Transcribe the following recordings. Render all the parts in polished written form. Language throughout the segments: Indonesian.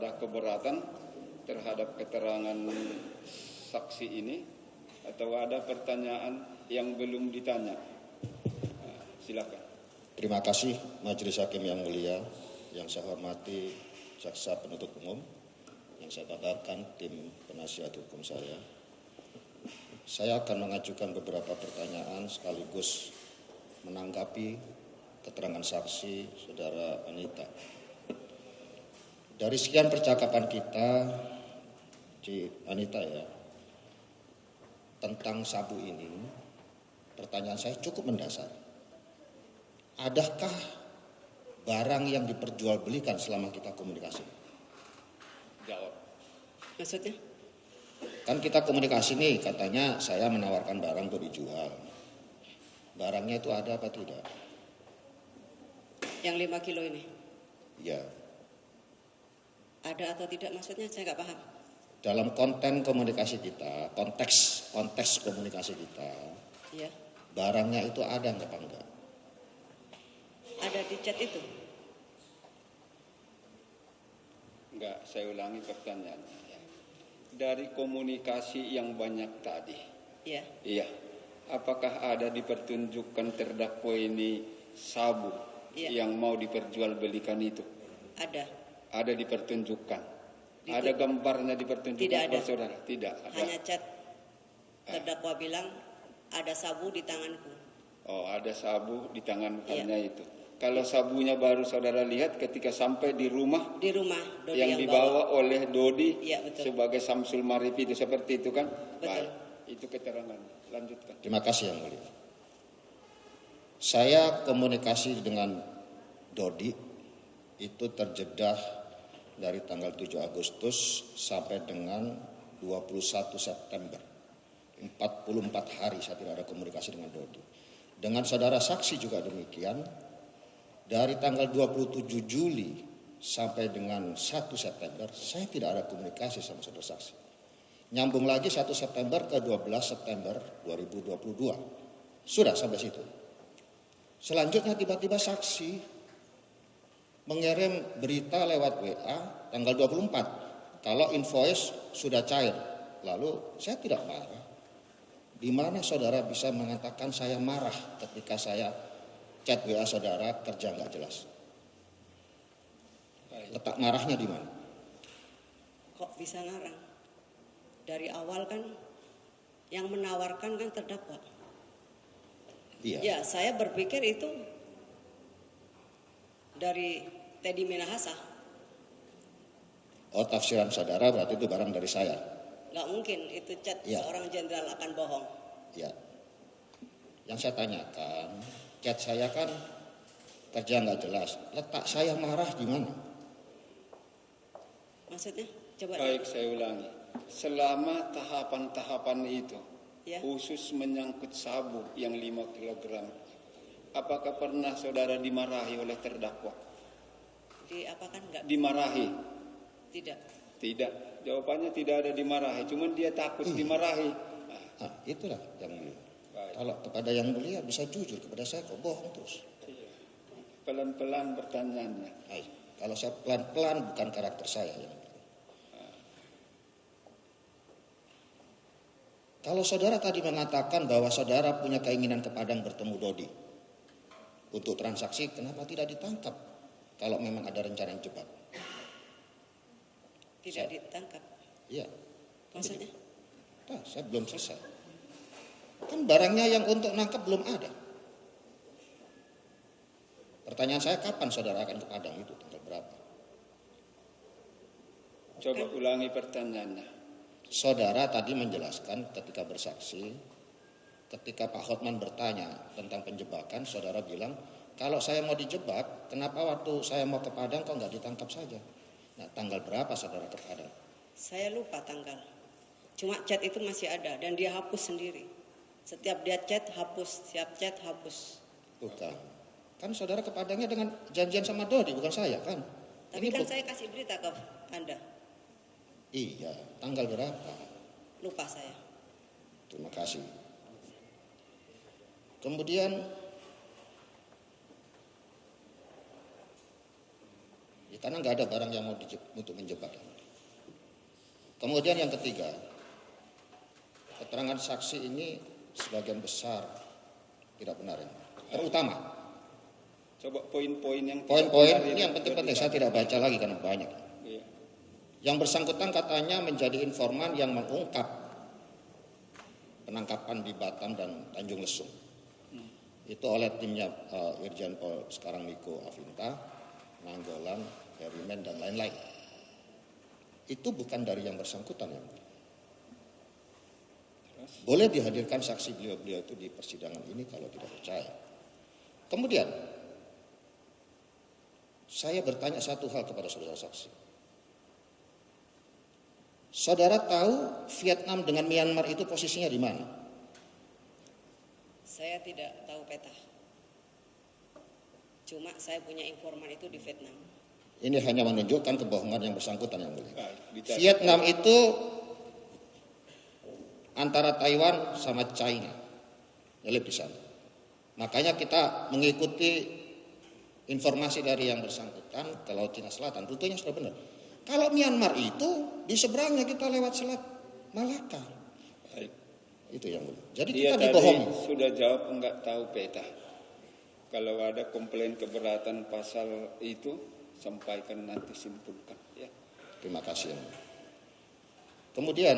ada keberatan terhadap keterangan saksi ini atau ada pertanyaan yang belum ditanya? Silakan. Terima kasih Majelis Hakim yang mulia, yang saya hormati jaksa penuntut umum, yang saya banggakan tim penasihat hukum saya. Saya akan mengajukan beberapa pertanyaan sekaligus menanggapi keterangan saksi Saudara Anita. Dari sekian percakapan kita, Anita ya, tentang sabu ini, pertanyaan saya cukup mendasar. Adakah barang yang diperjualbelikan selama kita komunikasi? Jawab. Maksudnya? Kan kita komunikasi nih, katanya saya menawarkan barang untuk dijual. Barangnya itu ada apa tidak? Yang 5 kilo ini? Ya. Ada atau tidak maksudnya saya nggak paham. Dalam konten komunikasi kita, konteks komunikasi kita, Ya. barangnya itu ada apa enggak? Ada di chat itu? Enggak, saya ulangi pertanyaannya. Dari komunikasi yang banyak tadi, Ya. iya, apakah ada dipertunjukkan terdakwa ini sabu yang mau diperjualbelikan itu? Ada. Ada dipertunjukkan. Ada gambarnya dipertunjukkan? Tidak ada. Saudara, tidak ada. Hanya chat. Terdakwa bilang ada sabu di tanganku. Oh, ada sabu di tangan hanya itu. Kalau sabunya baru saudara lihat ketika sampai di rumah. Di rumah Dodi yang dibawa oleh Dodi sebagai Samsul Marif itu, seperti itu kan? Betul. Baik, itu keterangan. Lanjutkan. Terima kasih yang mulia. Saya komunikasi dengan Dodi itu terjedah dari tanggal 7 Agustus sampai dengan 21 September. 44 hari saya tidak ada komunikasi dengan Dodi. Dengan saudara saksi juga demikian. Dari tanggal 27 Juli sampai dengan 1 September saya tidak ada komunikasi sama saudara saksi. Nyambung lagi 1 September ke 12 September 2022. Sudah sampai situ. Selanjutnya tiba-tiba saksi mengirim berita lewat WA tanggal 24 kalau invoice sudah cair. Lalu saya tidak marah. Di mana saudara bisa mengatakan saya marah ketika saya chat WA saudara kerja nggak jelas? Letak marahnya di mana? Kok bisa ngarang? Dari awal kan yang menawarkan kan terdakwa. Iya. Ya, saya berpikir itu dari Teddy Minahasa. Oh, tafsiran saudara berarti itu barang dari saya. Nggak mungkin itu chat seorang jenderal akan bohong. Ya. Yang saya tanyakan, chat saya kan kerja nggak jelas. Letak saya marah di mana? Maksudnya? Coba. Baik, saya ulangi. Selama tahapan-tahapan itu, khusus menyangkut sabu yang 5 kg, apakah pernah saudara dimarahi oleh terdakwa? Diapakan enggak? Dimarahi? Tidak. Tidak. Jawabannya tidak ada dimarahi, cuman dia takut dimarahi. Itulah yang mulia. Kalau kepada yang mulia bisa jujur, kepada saya kok bohong terus. Pelan-pelan pertanyaannya. Kalau saya pelan-pelan bukan karakter saya. Kalau saudara tadi mengatakan bahwa saudara punya keinginan ke Padang bertemu Dodi untuk transaksi, kenapa tidak ditangkap kalau memang ada rencana yang cepat? Tidak ditangkap? Iya. Maksudnya? Saya belum selesai. Kan barangnya yang untuk nangkap belum ada. Pertanyaan saya, kapan saudara akan ke Padang itu? Tanggal berapa? Coba ulangi pertanyaannya. Saudara tadi menjelaskan ketika bersaksi, ketika Pak Hotman bertanya tentang penjebakan, saudara bilang, kalau saya mau dijebak, kenapa waktu saya mau ke Padang kok nggak ditangkap saja? Nah, tanggal berapa saudara ke Padang? Saya lupa tanggal. Cuma chat itu masih ada dan dia hapus sendiri. Setiap dia chat hapus, setiap chat hapus. Bukan. Kan saudara ke Padangnya dengan janjian sama Dodi, bukan saya kan? Tapi kan saya kasih berita ke Anda. Iya, tanggal berapa? Lupa saya. Terima kasih. Kemudian karena nggak ada barang yang mau untuk menjebak. Kemudian yang ketiga, keterangan saksi ini sebagian besar tidak benar ya. Terutama coba poin-poin yang ini yang penting-penting, saya tidak baca lagi karena banyak. Iya. Yang bersangkutan katanya menjadi informan yang mengungkap penangkapan di Batam dan Tanjung Lesung. Itu oleh timnya Irjen Pol sekarang Niko Afinta, Nanggolan, Herimen dan lain-lain. Itu bukan dari yang bersangkutan yang boleh dihadirkan saksi beliau-beliau itu di persidangan ini kalau tidak percaya. Kemudian saya bertanya satu hal kepada saudara saksi. Saudara tahu Vietnam dengan Myanmar itu posisinya di mana? Saya tidak tahu peta. Cuma saya punya informan itu di Vietnam. Ini hanya menunjukkan kebohongan yang bersangkutan yang mulia. Vietnam itu antara Taiwan sama China, nyelip di sana. Makanya kita mengikuti informasi dari yang bersangkutan ke Laut Cina Selatan, rutenya sudah benar. Kalau Myanmar itu di seberangnya kita lewat Selat Malaka. Baik. Itu yang mulia. Jadi Dia kita tadi dibohongi. sudah jawab enggak tahu peta. Kalau ada komplain keberatan pasal itu, sampaikan nanti simpulkan. Ya. Terima kasih. Kemudian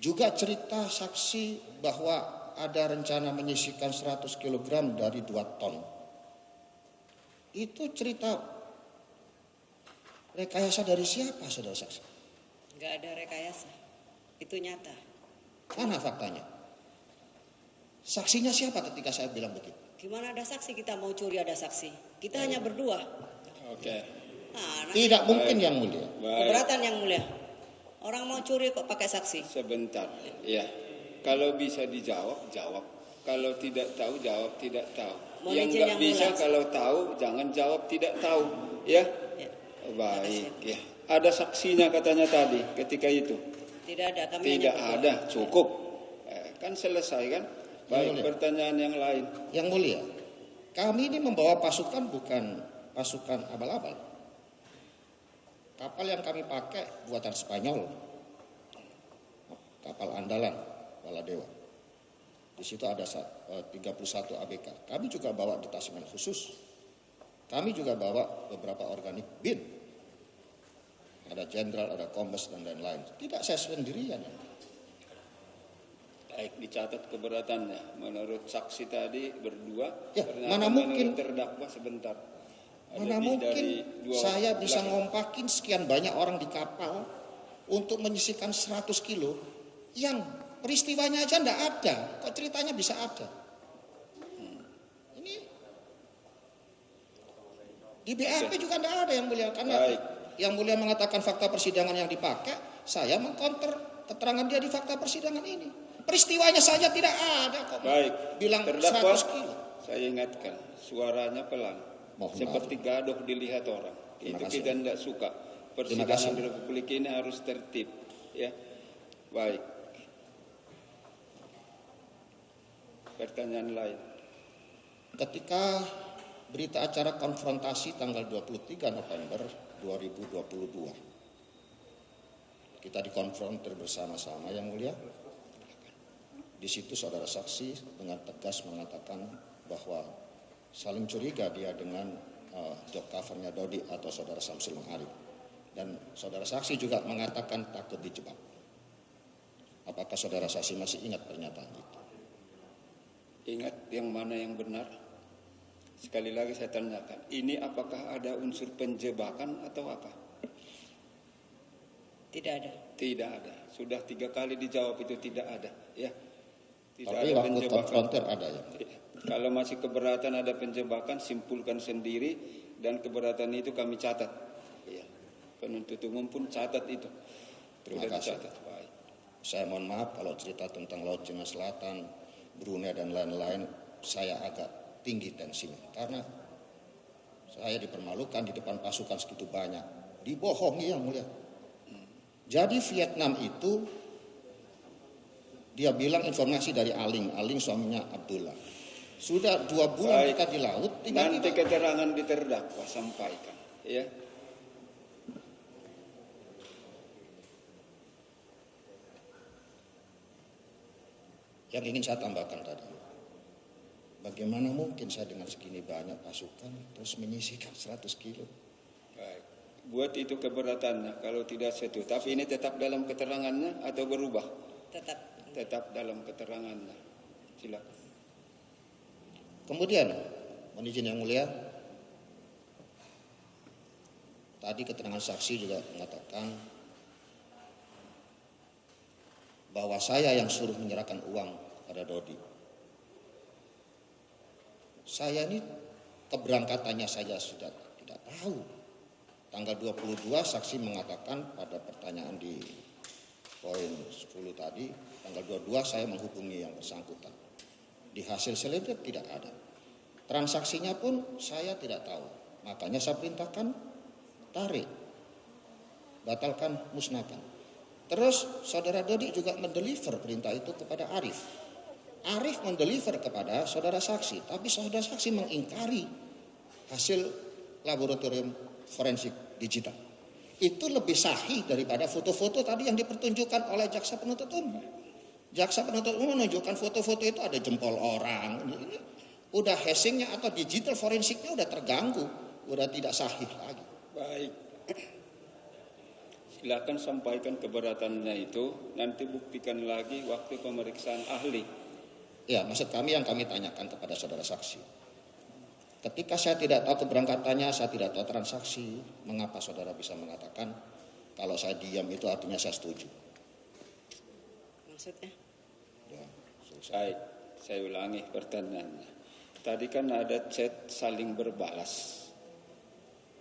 juga cerita saksi bahwa ada rencana menyisihkan 100 kg dari 2 ton. Itu cerita rekayasa dari siapa, saudara saksi? Nggak ada rekayasa. Itu nyata. Mana faktanya? Saksinya siapa ketika saya bilang begitu? Gimana ada saksi? Kita mau curi ada saksi. Kita hanya berdua. Oke. Nah, Tidak mungkin yang mulia. Baik. keberatan yang mulia. Orang mau curi kok pakai saksi. Sebentar. Ya. Kalau bisa dijawab, jawab. Kalau tidak tahu, jawab tidak tahu. Mohon Yang izin nggak yang bisa mulia. kalau tahu, jangan jawab tidak tahu. Ya. Ya. Baik. Ya. Ada saksinya katanya tadi ketika itu. Tidak ada. Kami Tidak hanya berdua. ada, cukup. Kan selesai kan? Baik, mulia. pertanyaan yang lain. Yang mulia, kami ini membawa pasukan bukan pasukan abal-abal. Kapal yang kami pakai buatan Spanyol. Kapal andalan Baladewa. Di situ ada 31 ABK. Kami juga bawa detasemen khusus. Kami juga bawa beberapa organik BIN. Ada jenderal, ada kombes dan lain-lain. Tidak saya sendirian. Baik, dicatat keberatannya. Menurut saksi tadi berdua. Ya, ternyata mana mungkin terdakwa sebentar. Ada Mana mungkin saya bisa ngompakin sekian banyak orang di kapal untuk menyisihkan 100 kilo yang peristiwanya aja enggak ada. Kok ceritanya bisa ada? Ini di BAP juga enggak ada yang mulia. Karena Baik. yang mulia mengatakan fakta persidangan yang dipakai, saya mengkonter keterangan dia di fakta persidangan ini. Peristiwanya saja tidak ada kok. Baik, Bilang terdakwa, 100 kilo. saya ingatkan, suaranya pelan. Mohon Seperti gaduh dilihat orang. Terima Itu kasih. kita tidak suka. Terima Persidangan kasih. di Republik ini harus tertib. Ya, baik. Pertanyaan lain. Ketika berita acara konfrontasi tanggal 23 November 2022, kita dikonfrontir bersama-sama yang mulia. Di situ saudara saksi dengan tegas mengatakan bahwa saling curiga dia dengan job covernya Dodi atau saudara Samsul Ma'arif. Dan saudara saksi juga mengatakan takut dijebak. Apakah saudara saksi masih ingat pernyataan itu? Ingat yang mana yang benar? Sekali lagi saya tanyakan, ini apakah ada unsur penjebakan atau apa? Tidak ada. Tidak ada. Sudah 3 kali dijawab itu tidak ada. Ya. Tidak Tapi ada waktu penjebakan. konfrontir ada ya. Kalau masih keberatan ada penjebakan, simpulkan sendiri dan keberatan itu kami catat. Ya. Penuntut umum pun catat itu. Terima Sudah kasih. dicatat. Baik. Saya mohon maaf kalau cerita tentang Laut Cina Selatan, Brunei dan lain-lain, saya agak tinggi tensinya. Karena saya dipermalukan di depan pasukan segitu banyak. Dibohongi yang mulia. Jadi Vietnam itu, dia bilang informasi dari Aling suaminya Abdullah. Sudah 2 bulan kita di laut, Nanti tiba-tiba keterangan di terdakwa sampaikan, ya. Yang ingin saya tambahkan tadi, bagaimana mungkin saya dengan segini banyak pasukan terus menyisihkan 100 kilo? Baik. Buat itu keberatannya kalau tidak setuju. Tapi ini tetap dalam keterangannya atau berubah? Tetap dalam keterangannya. Silakan. Kemudian, mohon izin yang mulia, tadi keterangan saksi juga mengatakan bahwa saya yang suruh menyerahkan uang pada Dodi. Saya ini keberangkatannya saja sudah tidak tahu. Tanggal 22 saksi mengatakan pada pertanyaan di poin 10 tadi, tanggal 22 saya menghubungi yang bersangkutan. Di hasil selebret tidak ada. Transaksinya pun saya tidak tahu. Makanya saya perintahkan tarik, batalkan, musnahkan. Terus saudara Dodi juga mendeliver perintah itu kepada Arif. Arif mendeliver kepada saudara saksi, tapi saudara saksi mengingkari hasil laboratorium forensik digital. Itu lebih sahih daripada foto-foto tadi yang dipertunjukkan oleh jaksa penuntut umum. Jaksa penuntut umum menunjukkan foto-foto itu ada jempol orang. Ini udah hashingnya atau digital forensiknya udah terganggu, udah tidak sahih lagi. Baik. Silakan sampaikan keberatannya itu, nanti buktikan lagi waktu pemeriksaan ahli. Ya, maksud kami yang kami tanyakan kepada saudara saksi. Ketika saya tidak tahu keberangkatannya, saya tidak tahu transaksi, mengapa saudara bisa mengatakan kalau saya diam itu artinya saya setuju? Maksudnya? Ya, Baik, saya ulangi pertanyaannya. Tadi kan ada chat saling berbalas.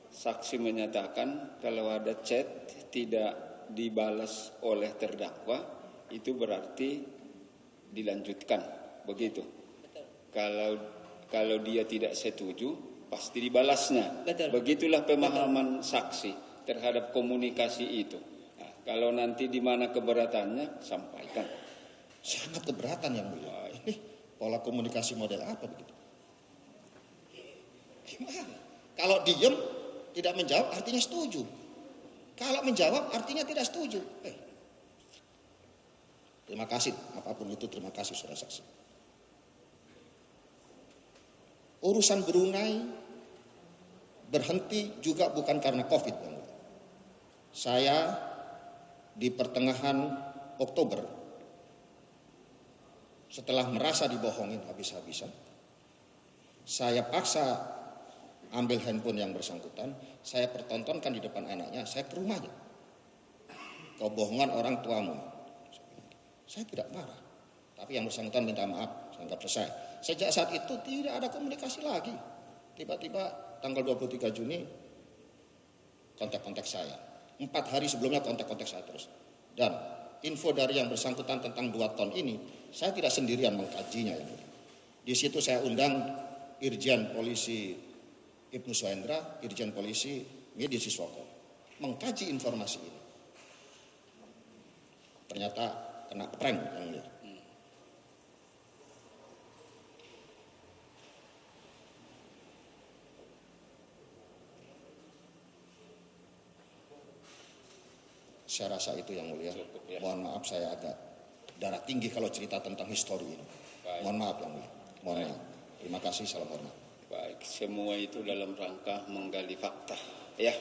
Saksi menyatakan kalau ada chat tidak dibalas oleh terdakwa, itu berarti dilanjutkan, begitu. Betul. Kalau dia tidak setuju, pasti dibalasnya. Betul. Begitulah pemahaman saksi terhadap komunikasi itu. Nah, kalau nanti di mana keberatannya, sampaikan. sangat keberatan yang mulia. Ini pola komunikasi model apa begitu? Gimana? Kalau diem tidak menjawab artinya setuju. Kalau menjawab artinya tidak setuju. Terima kasih apapun itu, terima kasih saudara saksi. Urusan Brunei berhenti juga bukan karena COVID. Saya di pertengahan Oktober setelah merasa dibohongin habis-habisan, saya paksa ambil handphone yang bersangkutan, saya pertontonkan di depan anaknya, saya ke rumahnya. Kebohongan orang tuamu. Saya tidak marah, tapi yang bersangkutan minta maaf, saya anggap selesai. Sejak saat itu tidak ada komunikasi lagi. Tiba-tiba tanggal 23 Juni kontak-kontak saya. 4 hari sebelumnya kontak-kontak saya terus. Dan info dari yang bersangkutan tentang 2 ton ini, saya tidak sendirian mengkajinya. Di situ saya undang Irjen Polisi Ibnu Suhendra, Irjen Polisi Medi Siswoko, mengkaji informasi ini. Ternyata kena prank yang mulia. Saya rasa itu yang mulia. Cukup, ya. Mohon maaf saya agak darah tinggi kalau cerita tentang histori ini. Baik. Mohon maaf yang mulia. Mohon maaf. Terima kasih, salam hormat. Baik, semua itu dalam rangka menggali fakta, ya.